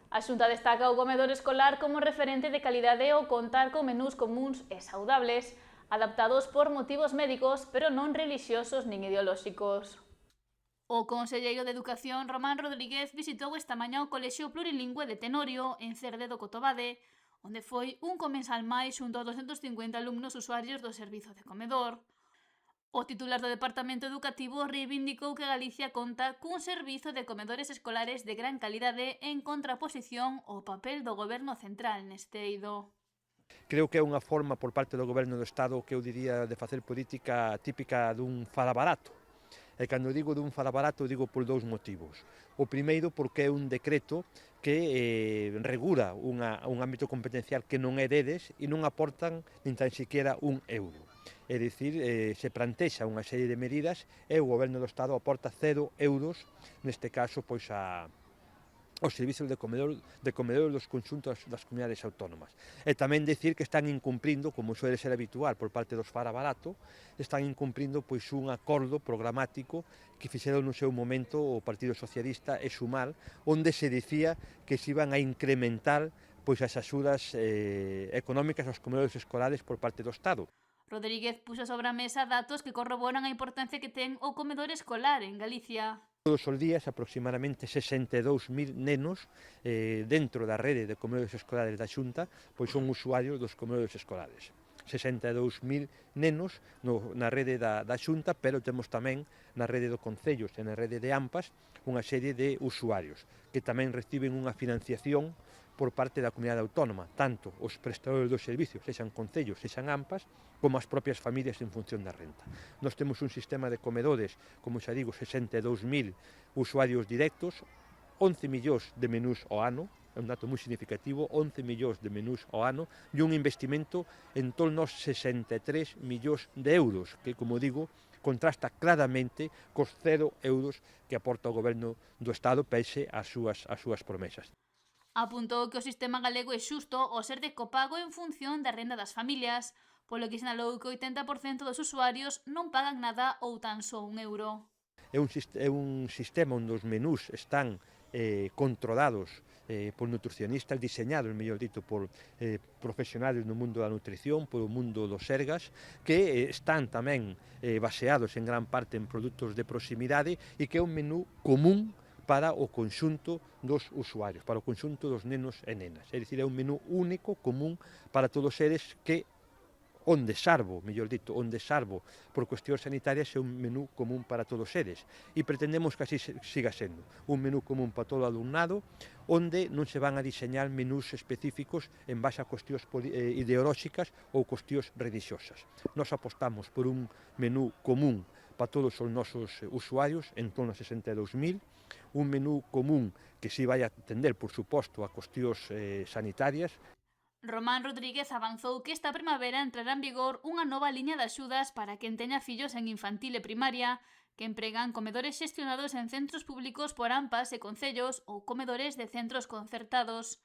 A Xunta destaca o comedor escolar como referente de calidade ao contar con menús comúns e saudables, adaptados por motivos médicos, pero non relixiosos nin ideolóxicos. O conselleiro de Educación, Román Rodríguez, visitou esta mañá o Colexio Plurilingüe de Tenorio, en Cerde do Cotobade, onde foi un comensal máis xunto aos 250 alumnos usuarios do servizo de comedor. O titular do Departamento Educativo reivindicou que Galicia conta cun servizo de comedores escolares de gran calidade en contraposición ao papel do Goberno central neste eido. Creo que é unha forma por parte do Goberno do Estado que eu diría de facer política típica dun farabarato. E cando digo dun farabarato digo por dous motivos. O primeiro porque é un decreto que regula un ámbito competencial que non é deles e non aportan nin tan siquiera un euro. É dicir, se plantexa unha serie de medidas e o Goberno do Estado aporta 0 euros, neste caso, pois aos servizos de comedor dos conxuntos das comunidades autónomas. E tamén decir que están incumprindo, como suele ser habitual por parte dos farabarato, están incumprindo pois un acordo programático que fixeron no seu momento o Partido Socialista e Sumar, onde se dicía que se iban a incrementar pois as axudas económicas aos comedores escolares por parte do Estado. Rodríguez puxo sobre a mesa datos que corroboran a importancia que ten o comedor escolar en Galicia. Todos os días, aproximadamente 62.000 nenos dentro da rede de comedores escolares da Xunta pois son usuarios dos comedores escolares. 62.000 nenos na rede da Xunta, pero temos tamén na rede do Concellos e na rede de AMPAs unha serie de usuarios que tamén reciben unha financiación por parte da comunidade autónoma, tanto os prestadores dos servicios, sexan concellos, sexan AMPAs, como as propias familias en función da renta. Nós temos un sistema de comedores, como xa digo, 62.000 usuarios directos, 11 millóns de menús ao ano, é un dato moi significativo, 11 millóns de menús ao ano e un investimento en torno aos 63 millóns de euros, que, como digo, contrasta claramente cos 0 euros que aporta o Goberno do Estado pese ás súas promesas. Apuntou que o sistema galego é xusto ao ser de copago en función da renda das familias, polo que sinalou que o 80% dos usuarios non pagan nada ou tan só un euro. É un sistema onde os menús están controlados por nutricionistas, diseñados, mellor dito, por profesionales no mundo da nutrición, polo mundo dos sergas, que están tamén baseados en gran parte en produtos de proximidade e que é un menú común para o conxunto dos usuarios, para o conxunto dos nenos e nenas. É dicir, é un menú único, común para todos eles que onde salvo por cuestións sanitarias é un menú común para todos eles e pretendemos que así siga sendo un menú común para todo o alumnado onde non se van a diseñar menús específicos en base a cuestións ideolóxicas ou cuestións religiosas. Nos apostamos por un menú común para todos os nosos usuarios, en torno a 62.000, un menú común que si vai atender, por suposto, a cuestións sanitarias. Román Rodríguez avanzou que esta primavera entrará en vigor unha nova liña de axudas para quen teña fillos en infantil e primaria, que empregan comedores xestionados en centros públicos por AMPAs e concellos ou comedores de centros concertados.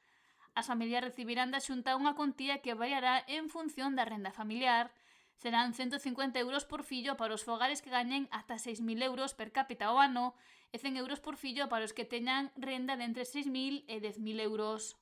As familias recibirán da Xunta unha contía que variará en función da renda familiar. Serán 150 euros por fillo para os fogares que gañen ata 6.000 euros per cápita ao ano e 100 euros por fillo para os que teñan renda de entre 6.000 e 10.000 euros.